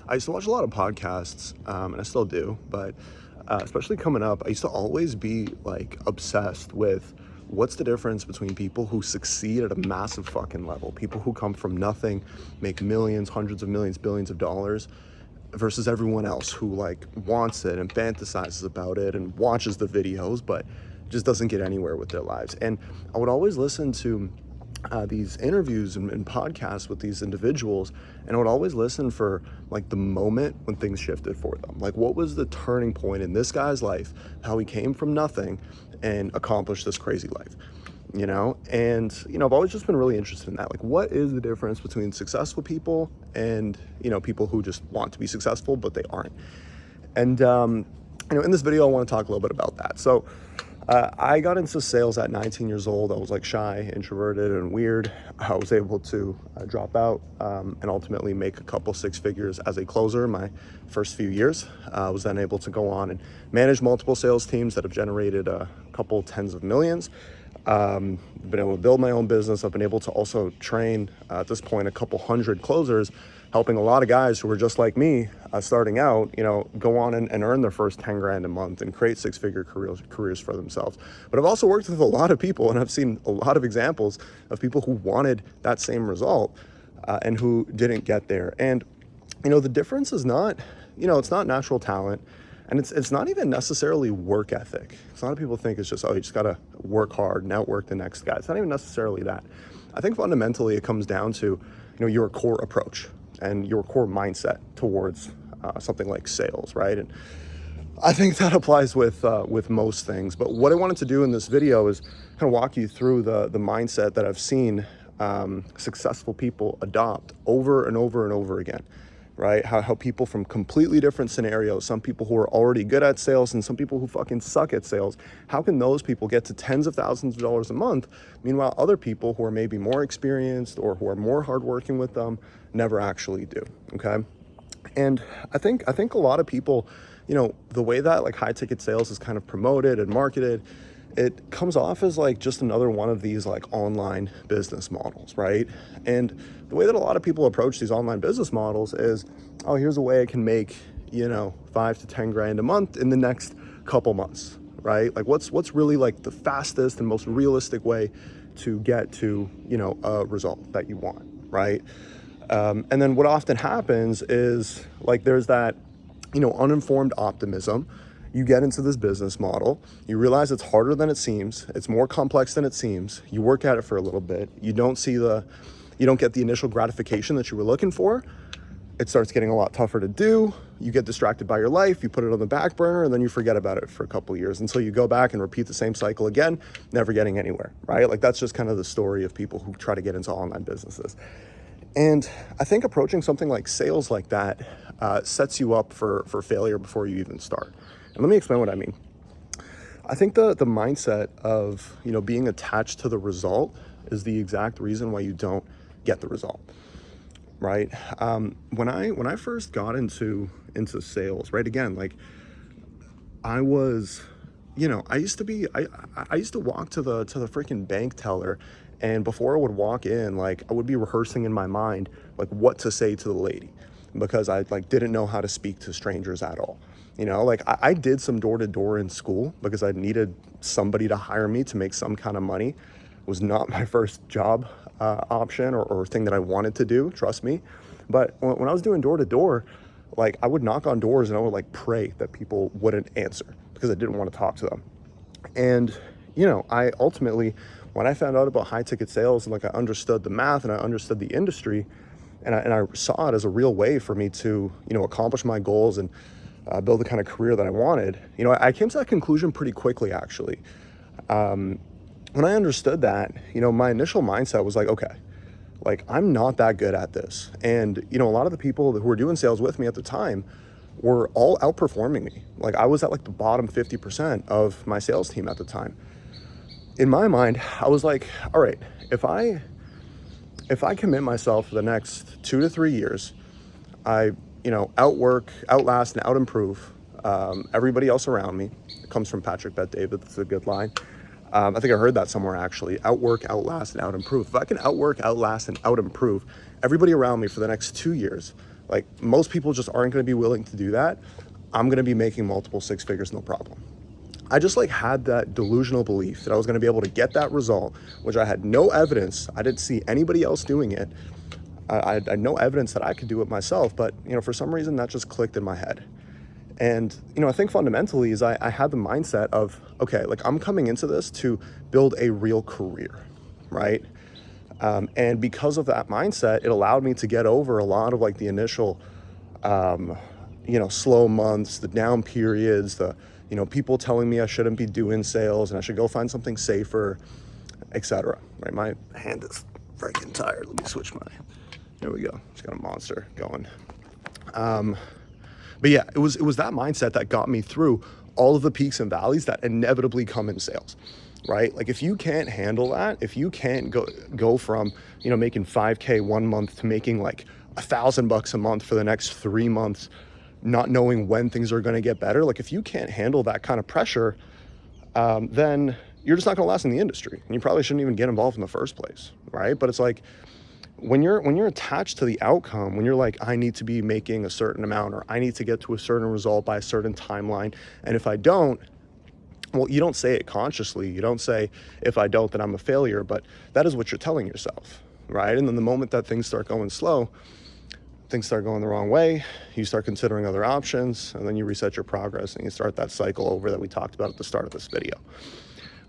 I used to watch a lot of podcasts, and I still do, but especially coming up, I used to always be like obsessed with what's the difference between people who succeed at a massive fucking level, people who come from nothing, make millions, hundreds of millions, billions of dollars, versus everyone else who like wants it and fantasizes about it and watches the videos, but just doesn't get anywhere with their lives. And I would always listen to these interviews and podcasts with these individuals, and I would always listen for like the moment when things shifted for them. Like, what was the turning point in this guy's life, how he came from nothing and accomplished this crazy life, you know? And, you know, I've always just been really interested in that. Like, what is the difference between successful people and, you know, people who just want to be successful, but they aren't? And, you know, in this video, I want to talk a little bit about that. So, I got into sales at 19 years old. I was like shy, introverted, and weird. I was able to drop out and ultimately make a couple six figures as a closer my first few years. I was then able to go on and manage multiple sales teams that have generated a couple tens of millions. Been able to build my own business. I've been able to also train at this point a couple hundred closers, helping a lot of guys who are just like me starting out, you know, go on and earn their first 10 grand a month and create six-figure careers for themselves. But I've also worked with a lot of people, and I've seen a lot of examples of people who wanted that same result and who didn't get there. And, you know, the difference is not, you know, it's not natural talent. And it's not even necessarily work ethic. A lot of people think it's just, oh, you just gotta work hard and outwork the next guy. It's not even necessarily that. I think fundamentally it comes down to, you know, your core approach and your core mindset towards something like sales, right? And I think that applies with most things. But what I wanted to do in this video is kind of walk you through the mindset that I've seen successful people adopt over and over and over again. Right? How people from completely different scenarios, some people who are already good at sales and some people who fucking suck at sales, how can those people get to tens of thousands of dollars a month? Meanwhile, other people who are maybe more experienced or who are more hardworking with them never actually do, okay? And I think a lot of people, you know, the way that like high ticket sales is kind of promoted and marketed, it comes off as like just another one of these like online business models, right? And the way that a lot of people approach these online business models is, oh, here's a way I can make, you know, 5 to 10 grand a month in the next couple months, right? Like what's really like the fastest and most realistic way to get to, you know, a result that you want, right? And then what often happens is like there's that, you know, uninformed optimism. You get into this business model, you realize it's harder than it seems, it's more complex than it seems, you work at it for a little bit, you don't get the initial gratification that you were looking for, it starts getting a lot tougher to do, you get distracted by your life, you put it on the back burner, and then you forget about it for a couple of years until you go back and repeat the same cycle again, never getting anywhere, right? Like that's just kind of the story of people who try to get into online businesses. And I think approaching something like sales like that sets you up for failure before you even start. And let me explain what I mean. I think the mindset of, you know, being attached to the result is the exact reason why you don't get the result, right? When I first got into sales, right? Again, like I was, you know, I used to walk to the freaking bank teller, and before I would walk in, like I would be rehearsing in my mind like what to say to the lady, because I like didn't know how to speak to strangers at all. You know, like I did some door-to-door in school because I needed somebody to hire me to make some kind of money. It was not my first job option or thing that I wanted to do, trust me. But when I was doing door-to-door, like I would knock on doors and I would like pray that people wouldn't answer because I didn't want to talk to them. And, you know, I ultimately, when I found out about high ticket sales and like I understood the math and I understood the industry and I saw it as a real way for me to, you know, accomplish my goals and build the kind of career that I wanted, you know, I came to that conclusion pretty quickly, actually. When I understood that, you know, my initial mindset was like, okay, like I'm not that good at this. And, you know, a lot of the people who were doing sales with me at the time were all outperforming me. Like I was at like the bottom 50% of my sales team at the time. In my mind, I was like, all right, if I commit myself for the next 2 to 3 years, I, you know, outwork, outlast, and outimprove everybody else around me. It comes from Patrick Bet-David. That's a good line. I think I heard that somewhere actually. Outwork, outlast, and outimprove. If I can outwork, outlast, and outimprove everybody around me for the next 2 years, Like, most people just aren't going to be willing to do that. I'm going to be making multiple six figures, no problem. I just like had that delusional belief that I was going to be able to get that result, which I had no evidence. I didn't see anybody else doing it. I had no evidence that I could do it myself, but for some reason that just clicked in my head. And I think fundamentally is I had the mindset of, okay, like, I'm coming into this to build a real career, right? And because of that mindset, it allowed me to get over a lot of like the initial slow months, the down periods, the people telling me I shouldn't be doing sales and I should go find something safer, etc. Right? My hand is freaking tired. Let me switch my. There we go. Just got a monster going. But yeah, it was that mindset that got me through all of the peaks and valleys that inevitably come in sales, right? Like, if you can't handle that, if you can't go from making 5K 1 month to making like $1,000 a month for the next 3 months, not knowing when things are going to get better, like, if you can't handle that kind of pressure, then you're just not going to last in the industry, and you probably shouldn't even get involved in the first place, right? But it's like, when you're attached to the outcome, when you're like, I need to be making a certain amount, or I need to get to a certain result by a certain timeline, and if I don't, well, you don't say it consciously. You don't say, if I don't, then I'm a failure, but that is what you're telling yourself, right? And then the moment that things start going slow, things start going the wrong way, you start considering other options, and then you reset your progress and you start that cycle over that we talked about at the start of this video.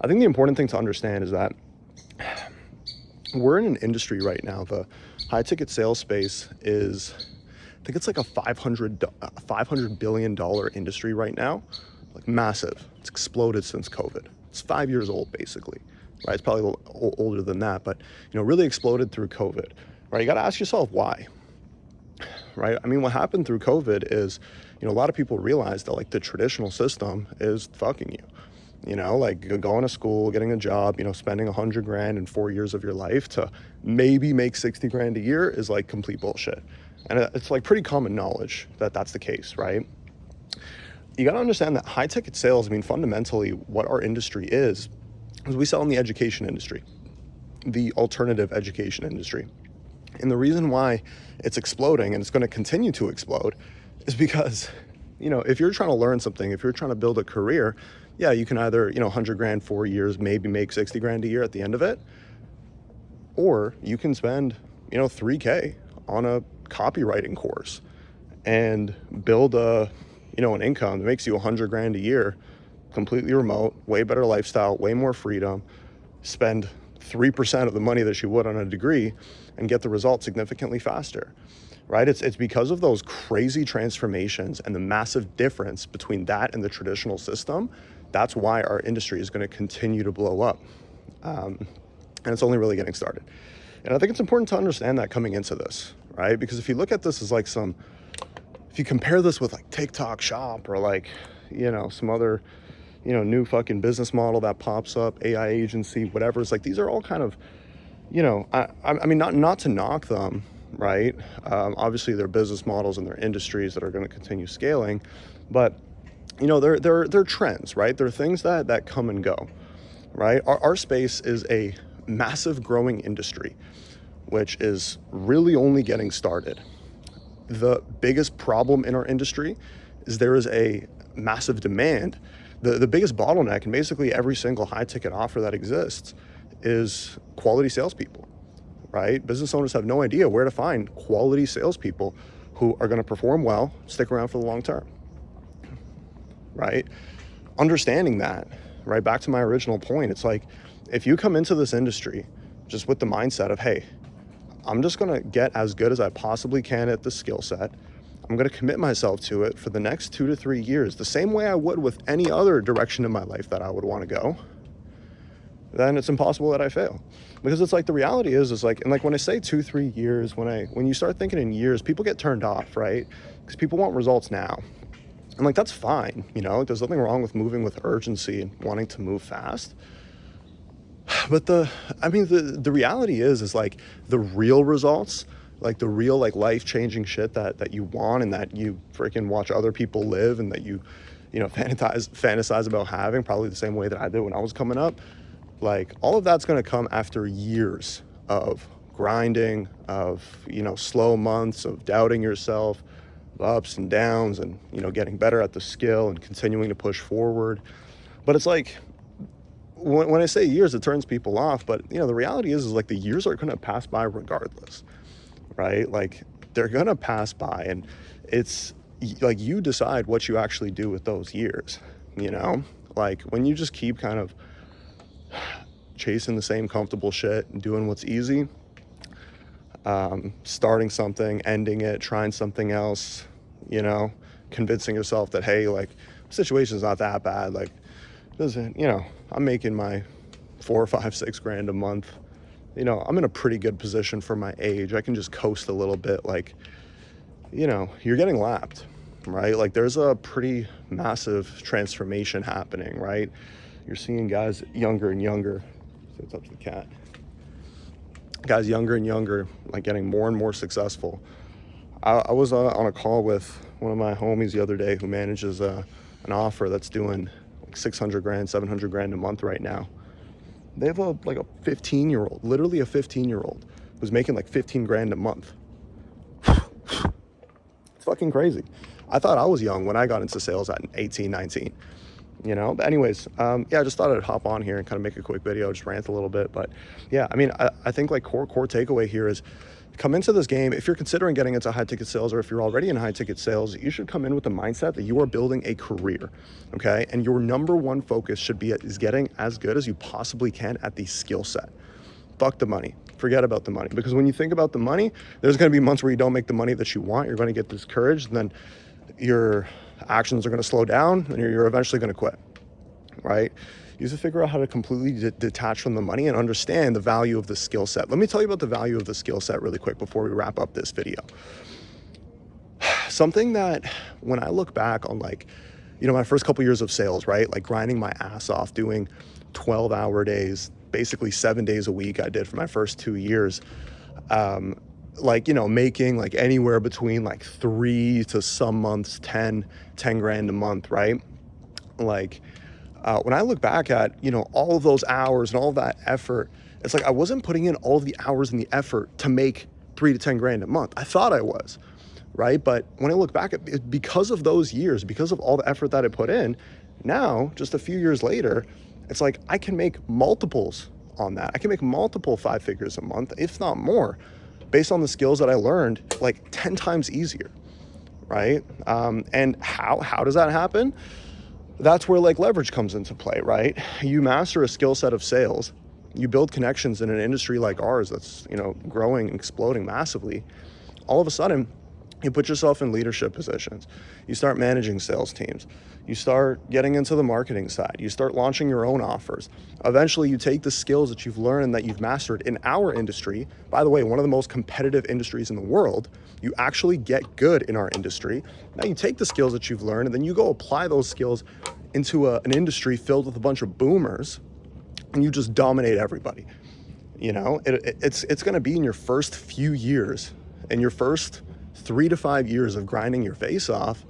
I think the important thing to understand is that we're in an industry right now, the high ticket sales space is, I think it's like a $500 billion industry right now, like massive. It's exploded since COVID. It's 5 years old basically, right? It's probably a little older than that, but really exploded through COVID, right? You got to ask yourself why, right? I mean, what happened through COVID is, a lot of people realized that like the traditional system is fucking you. Like going to school, getting a job, spending $100,000 in 4 years of your life to maybe make 60 grand a year is like complete bullshit. And it's like pretty common knowledge that that's the case, right? You got to understand that high ticket sales, I mean, fundamentally what our industry is we sell in the education industry, the alternative education industry. And the reason why it's exploding and it's going to continue to explode is because, if you're trying to learn something, if you're trying to build a career, yeah, you can either, 100 grand, 4 years, maybe make 60 grand a year at the end of it. Or you can spend, $3K on a copywriting course and build an income that makes you 100 grand a year, completely remote, way better lifestyle, way more freedom, spend 3% of the money that you would on a degree and get the result significantly faster, right? It's because of those crazy transformations and the massive difference between that and the traditional system. That's why our industry is going to continue to blow up. And it's only really getting started. And I think it's important to understand that coming into this, right? Because if you look at this as like if you compare this with like TikTok Shop or like, some other, new fucking business model that pops up, AI agency, whatever, it's like, these are all kind of, I mean, not to knock them, right? Obviously they're business models and they're industries that are going to continue scaling, but they're trends, right? They're things that come and go, right? Our space is a massive growing industry, which is really only getting started. The biggest problem in our industry is there is a massive demand. The biggest bottleneck in basically every single high ticket offer that exists is quality salespeople, right? Business owners have no idea where to find quality salespeople who are going to perform well, stick around for the long term. Right? Understanding that, right? Back to my original point, it's like, if you come into this industry just with the mindset of, hey, I'm just going to get as good as I possibly can at the skill set. I'm going to commit myself to it for the next 2 to 3 years, the same way I would with any other direction in my life that I would want to go, then it's impossible that I fail. Because it's like, the reality is like, and like when I say 2-3 years, when you start thinking in years, people get turned off, right? Because people want results now. And like, that's fine, there's nothing wrong with moving with urgency and wanting to move fast. But the reality is like the real results, like the real like life-changing shit that you want and that you freaking watch other people live and that you fantasize about having, probably the same way that I did when I was coming up. Like, all of that's going to come after years of grinding, of, you know, slow months of doubting yourself, ups and downs, and, you know, getting better at the skill and continuing to push forward. But it's like, when I say years, it turns people off, but, you know, the reality is like the years are going to pass by regardless, right? Like, they're going to pass by, and it's like you decide what you actually do with those years, you know? Like, when you just keep kind of chasing the same comfortable shit and doing what's easy, starting something, ending it, trying something else, you know, convincing yourself that, hey, like, situation's not that bad. Like, doesn't, you know, I'm making my 4, 5, 6 grand a month. You know, I'm in a pretty good position for my age. I can just coast a little bit. Like, you know, you're getting lapped, right? Like, there's a pretty massive transformation happening, right? You're seeing guys younger and younger. So it's up to the cat. Guys younger and younger, like, getting more and more successful. I was on a call with one of my homies the other day who manages an offer that's doing like 600 grand, 700 grand a month right now. They have a 15-year-old, literally a 15-year-old who's making like 15 grand a month. It's fucking crazy. I thought I was young when I got into sales at 18, 19. You know, but anyways, yeah, I just thought I'd hop on here and kind of make a quick video, just rant a little bit. But yeah, I mean, I think like core takeaway here is, come into this game, if you're considering getting into high ticket sales, or if you're already in high ticket sales, you should come in with the mindset that you are building a career, okay? And your number one focus should be is getting as good as you possibly can at the skill set. Fuck the money. Forget about the money, because when you think about the money, there's going to be months where you don't make the money that you want. You're going to get discouraged, and then your actions are going to slow down, and you're eventually going to quit, right? You have to figure out how to completely detach from the money and understand the value of the skill set. Let me tell you about the value of the skill set really quick before we wrap up this video. Something that, when I look back on, like, you know, my first couple years of sales, right? Like, grinding my ass off, doing 12-hour days, basically 7 days a week I did for my first 2 years. Like, you know, making like anywhere between like 3 to some months 10 grand a month, right? Like, when I look back at, you know, all of those hours and all of that effort, it's like I wasn't putting in all of the hours and the effort to make 3 to 10 grand a month. I thought I was, right? But when I look back at it, because of those years, because of all the effort that I put in, now just a few years later, it's like I can make multiples on that. I can make multiple 5 figures a month, if not more, based on the skills that I learned, like 10 times easier, right? And how does that happen? That's where like leverage comes into play, right? You master a skill set of sales, you build connections in an industry like ours that's, you know, growing and exploding massively. All of a sudden, you put yourself in leadership positions. You start managing sales teams. You start getting into the marketing side. You start launching your own offers. Eventually, you take the skills that you've learned and that you've mastered in our industry. By the way, one of the most competitive industries in the world. You actually get good in our industry. Now you take the skills that you've learned and then you go apply those skills into an industry filled with a bunch of boomers, and you just dominate everybody. You know, it's going to be in your first few years, in your first 3 to 5 years of grinding your face off,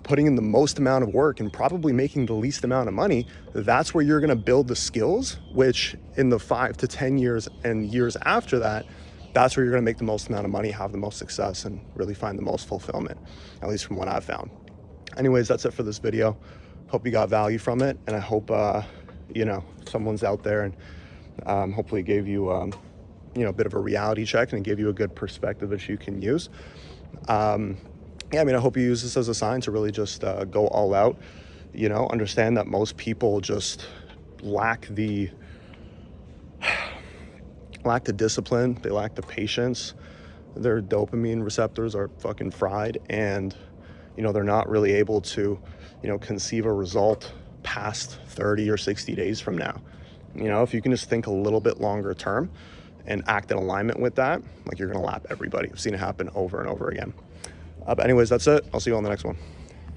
putting in the most amount of work and probably making the least amount of money. That's where you're going to build the skills, which in the 5 to 10 years and years after that, that's where you're going to make the most amount of money, have the most success, and really find the most fulfillment, at least from what I've found. Anyways, that's it for this video. Hope you got value from it, and I hope, you know, someone's out there and hopefully gave you, you know, a bit of a reality check and gave you a good perspective that you can use. Yeah, I mean, I hope you use this as a sign to really just go all out, you know, understand that most people just lack the discipline, they lack the patience, their dopamine receptors are fucking fried, and, you know, they're not really able to, you know, conceive a result past 30 or 60 days from now. You know, if you can just think a little bit longer term and act in alignment with that, like, you're gonna lap everybody. I've seen it happen over and over again. But anyways, that's it. I'll see you on the next one.